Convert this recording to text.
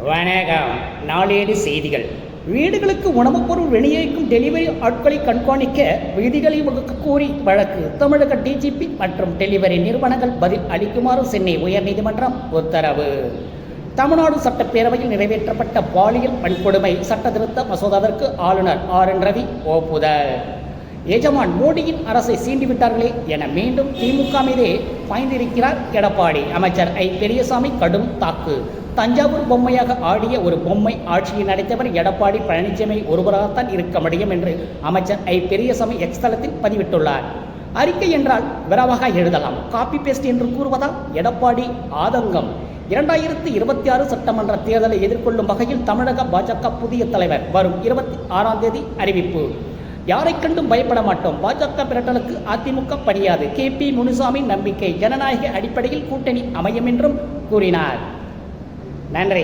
வணக்கம். நாளேடு செய்திகள். வீடுகளுக்கு உணவுப் பொருள் விநியோகிக்கும் டெலிவரி ஆட்களை கண்காணிக்க விதிகளை வகுக்க கோரி வழக்கு. தமிழக டிஜிபி மற்றும் டெலிவரி நிறுவனங்கள் பதில் அளிக்குமாறு சென்னை உயர்நீதிமன்றம் உத்தரவு. தமிழ்நாடு சட்டப்பேரவையில் நிறைவேற்றப்பட்ட பாலியல் வன்கொடுமை சட்ட திருத்த மசோதாவிற்கு ஆளுநர் RN ரவி ஒப்புதல். எஜமான் மோடியின் அரசை சீண்டிவிட்டார்களே என மீண்டும் திமுக மீதே பாய்ந்திருக்கிறார் எடப்பாடி. அமைச்சர் பெரியசாமி கடும் தாக்கு. தஞ்சாவூர் பொம்மையாக ஆடிய ஒரு பொம்மை ஆட்சியை நடத்தியவர் எடப்பாடி பழனிசாமி ஒருவராகத்தான் இருக்க முடியும் என்று அமைச்சர் பெரியசாமி எக்ஸ் தளத்தில் பதிவிட்டுள்ளார். அறிக்கை என்றால் விரைவாக எழுதலாம், காப்பி பேஸ்ட் என்று கூறுவதா? எடப்பாடி ஆதங்கம். 2026 சட்டமன்ற தேர்தலை எதிர்கொள்ளும் வகையில் தமிழக பாஜக புதிய தலைவர் வரும் 26ஆம் தேதி அறிவிப்பு. யாரை கண்டும் பயப்பட மாட்டோம். பாஜக பிரட்டலுக்கு அதிமுக பணியாது. KP முனுசாமி நம்பிக்கை. ஜனநாயக அடிப்படையில் கூட்டணி அமையும் என்றும் கூறினார். நன்றி.